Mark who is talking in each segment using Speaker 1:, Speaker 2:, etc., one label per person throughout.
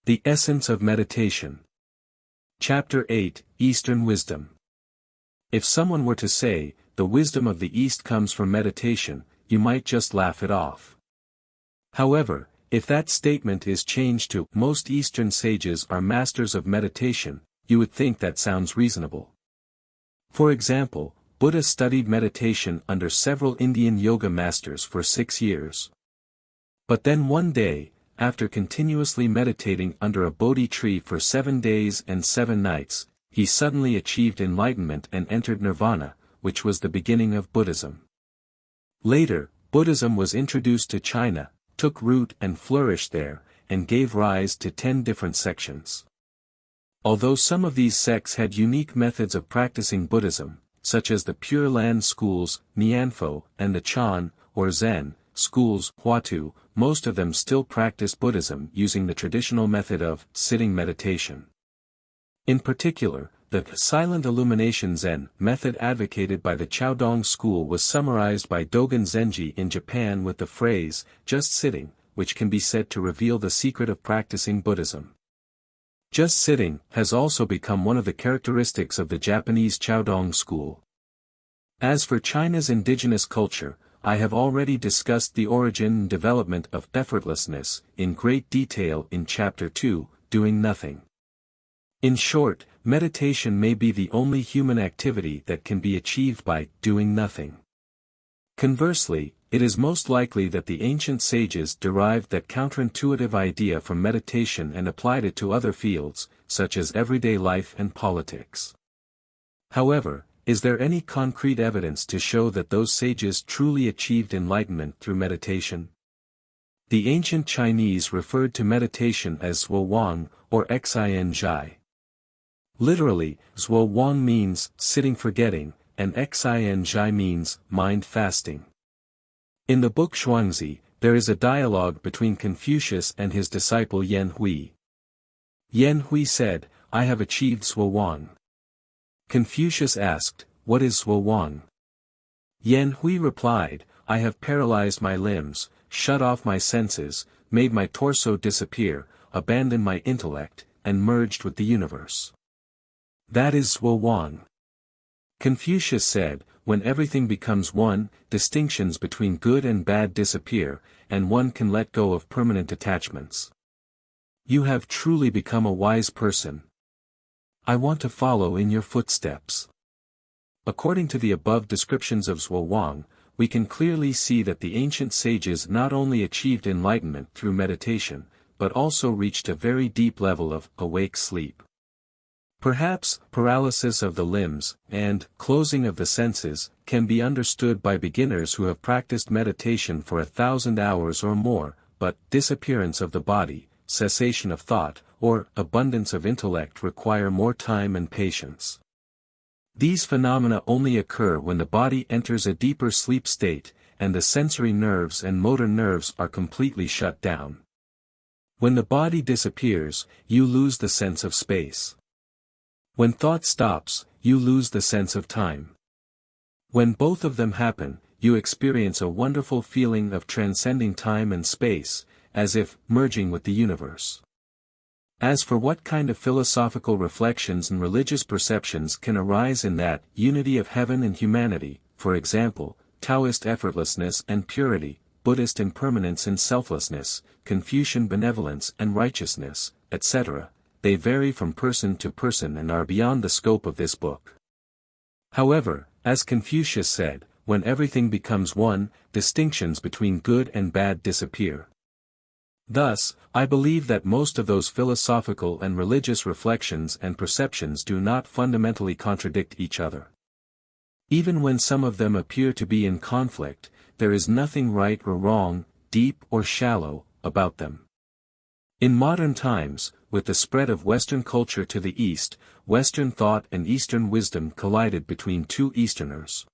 Speaker 1: The Essence of Meditation. Chapter 8, Eastern Wisdom. If someone were to say, the wisdom of the East comes from meditation, you might just laugh it off. However, if that statement is changed to, most Eastern sages are masters of meditation, you would think that sounds reasonable. For example, Buddha studied meditation under several Indian yoga masters for 6 years. But then one day, after continuously meditating under a Bodhi tree for 7 days and 7 nights, he suddenly achieved enlightenment and entered nirvana, which was the beginning of Buddhism. Later, Buddhism was introduced to China, took root and flourished there, and gave rise to 10 different sections. Although some of these sects had unique methods of practicing Buddhism, such as the Pure Land schools, Nianfo, and the Chan, or Zen, schools, Huatu, most of them still practiced Buddhism using the traditional method of sitting meditation. In particular, the silent illumination Zen method advocated by the Chaodong school was summarized by Dogen Zenji in Japan with the phrase, just sitting, which can be said to reveal the secret of practicing Buddhism. Just sitting has also become one of the characteristics of the Japanese Chaodong school. As for China's indigenous culture, I have already discussed the origin and development of effortlessness in great detail in Chapter 2, Doing Nothing. In short, meditation may be the only human activity that can be achieved by doing nothing. Conversely, it is most likely that the ancient sages derived that counterintuitive idea from meditation and applied it to other fields, such as everyday life and politics. However, is there any concrete evidence to show that those sages truly achieved enlightenment through meditation? The ancient Chinese referred to meditation as Zhuo Wang, or Xin Zhai. Literally, Zhuo Wang means sitting forgetting, and Xin Zhai means mind fasting. In the book Zhuangzi, there is a dialogue between Confucius and his disciple Yan Hui. Yan Hui said, "I have achieved Zhuo Wang." Confucius asked, "What is Zhuo Wang?" Yan Hui replied, "I have paralyzed my limbs, shut off my senses, made my torso disappear, abandoned my intellect, and merged with the universe. That is Zhuo Wang." Confucius said, "When everything becomes one, distinctions between good and bad disappear, and one can let go of permanent attachments. You have truly become a wise person. I want to follow in your footsteps." According to the above descriptions of Zhuo Wang, we can clearly see that the ancient sages not only achieved enlightenment through meditation, but also reached a very deep level of awake sleep. Perhaps, paralysis of the limbs, and closing of the senses, can be understood by beginners who have practiced meditation for 1,000 hours or more, but disappearance of the body, cessation of thought, or abundance of intellect require more time and patience. These phenomena only occur when the body enters a deeper sleep state, and the sensory nerves and motor nerves are completely shut down. When the body disappears, you lose the sense of space. When thought stops, you lose the sense of time. When both of them happen, you experience a wonderful feeling of transcending time and space, as if merging with the universe. As for what kind of philosophical reflections and religious perceptions can arise in that unity of heaven and humanity, for example, Taoist effortlessness and purity, Buddhist impermanence and selflessness, Confucian benevolence and righteousness, etc., they vary from person to person and are beyond the scope of this book. However, as Confucius said, when everything becomes one, distinctions between good and bad disappear. Thus, I believe that most of those philosophical and religious reflections and perceptions do not fundamentally contradict each other. Even when some of them appear to be in conflict, there is nothing right or wrong, deep or shallow, about them. In modern times, with the spread of Western culture to the East, Western thought and Eastern wisdom collided between two Easterners.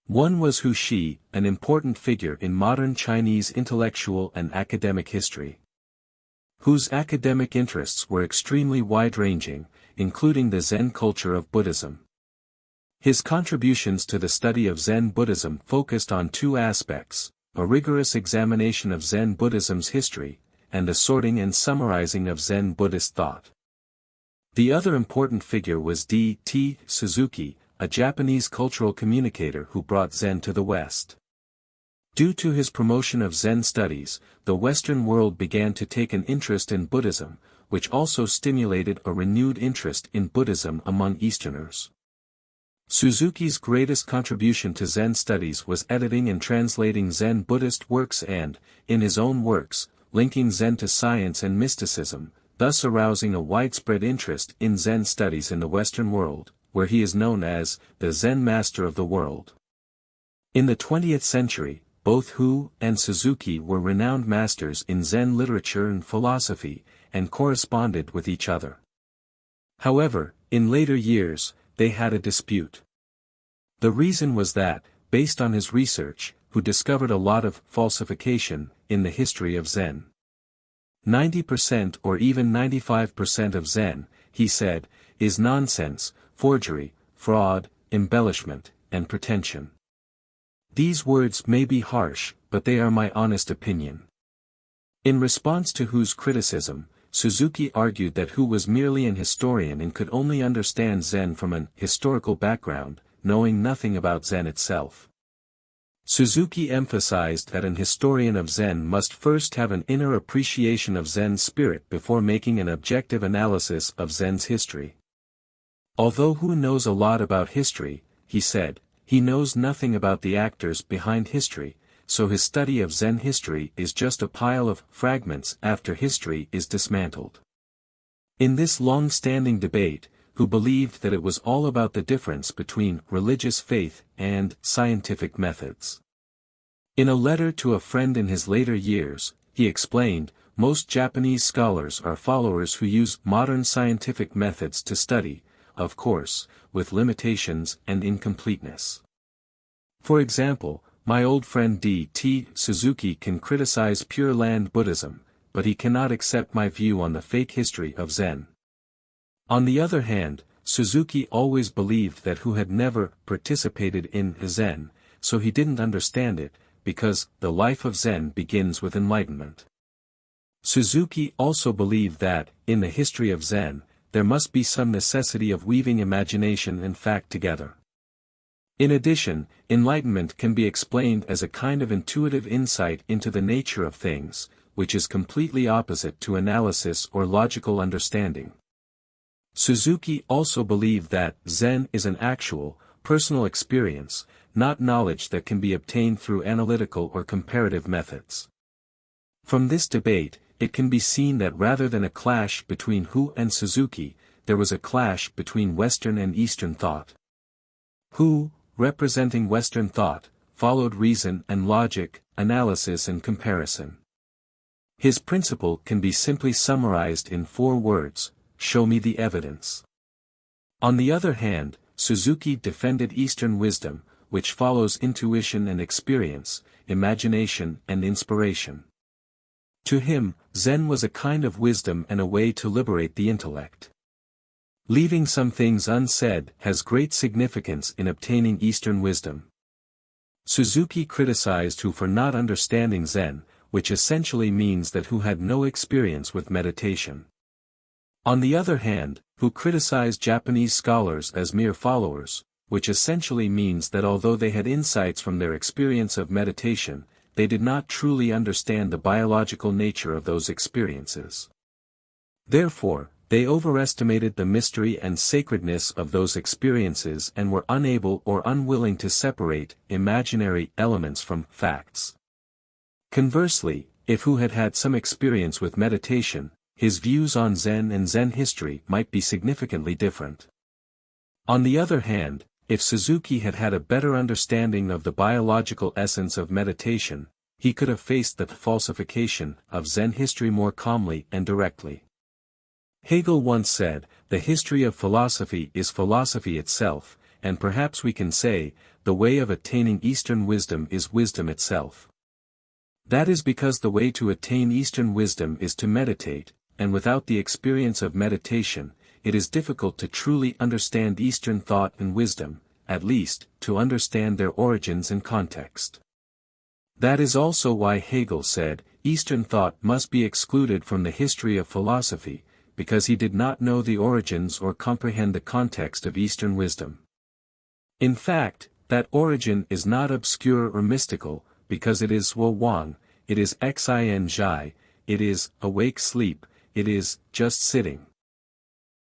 Speaker 1: One was Hu Shi, an important figure in modern Chinese intellectual and academic history. Hu's academic interests were extremely wide-ranging, including the Zen culture of Buddhism. His contributions to the study of Zen Buddhism focused on two aspects: a rigorous examination of Zen Buddhism's history, and the sorting and summarizing of Zen Buddhist thought. The other important figure was D.T. Suzuki, a Japanese cultural communicator who brought Zen to the West. Due to his promotion of Zen studies, the Western world began to take an interest in Buddhism, which also stimulated a renewed interest in Buddhism among Easterners. Suzuki's greatest contribution to Zen studies was editing and translating Zen Buddhist works and, in his own works, linking Zen to science and mysticism, thus arousing a widespread interest in Zen studies in the Western world, where he is known as the Zen master of the world. In the 20th century, both Hu and Suzuki were renowned masters in Zen literature and philosophy, and corresponded with each other. However, in later years, they had a dispute. The reason was that, based on his research, Hu discovered a lot of falsification in the history of Zen. 90% or even 95% of Zen, he said, is nonsense, forgery, fraud, embellishment, and pretension. These words may be harsh, but they are my honest opinion. In response to Hu's criticism, Suzuki argued that Hu was merely an historian and could only understand Zen from an historical background, knowing nothing about Zen itself. Suzuki emphasized that an historian of Zen must first have an inner appreciation of Zen's spirit before making an objective analysis of Zen's history. Although Hu knows a lot about history, he said, he knows nothing about the actors behind history, so his study of Zen history is just a pile of fragments after history is dismantled. In this long-standing debate, Hu believed that it was all about the difference between religious faith and scientific methods. In a letter to a friend in his later years, he explained, most Japanese scholars are followers who use modern scientific methods to study, of course, with limitations and incompleteness. For example, my old friend D.T. Suzuki can criticize Pure Land Buddhism, but he cannot accept my view on the fake history of Zen. On the other hand, Suzuki always believed that Hu had never participated in Zen, so he didn't understand it, because the life of Zen begins with enlightenment. Suzuki also believed that, in the history of Zen, there must be some necessity of weaving imagination and fact together. In addition, enlightenment can be explained as a kind of intuitive insight into the nature of things, which is completely opposite to analysis or logical understanding. Suzuki also believed that Zen is an actual, personal experience, not knowledge that can be obtained through analytical or comparative methods. From this debate, it can be seen that rather than a clash between Hu and Suzuki, there was a clash between Western and Eastern thought. Hu, representing Western thought, followed reason and logic, analysis and comparison. His principle can be simply summarized in 4 words: show me the evidence. On the other hand, Suzuki defended Eastern wisdom, which follows intuition and experience, imagination and inspiration. To him, Zen was a kind of wisdom and a way to liberate the intellect. Leaving some things unsaid has great significance in obtaining Eastern wisdom. Suzuki criticized Hu for not understanding Zen, which essentially means that Hu had no experience with meditation. On the other hand, Hu criticized Japanese scholars as mere followers, which essentially means that although they had insights from their experience of meditation, they did not truly understand the biological nature of those experiences. Therefore, they overestimated the mystery and sacredness of those experiences and were unable or unwilling to separate imaginary elements from facts. Conversely, if Hu had had some experience with meditation, his views on Zen and Zen history might be significantly different. On the other hand, if Suzuki had had a better understanding of the biological essence of meditation, he could have faced the falsification of Zen history more calmly and directly. Hegel once said, "The history of philosophy is philosophy itself," and perhaps we can say, the way of attaining Eastern wisdom is wisdom itself. That is because the way to attain Eastern wisdom is to meditate, and without the experience of meditation, it is difficult to truly understand Eastern thought and wisdom, at least, to understand their origins and context. That is also why Hegel said, Eastern thought must be excluded from the history of philosophy, because he did not know the origins or comprehend the context of Eastern wisdom. In fact, that origin is not obscure or mystical, because it is Wo Wang, it is Xin Zhai, it is awake sleep, it is just sitting.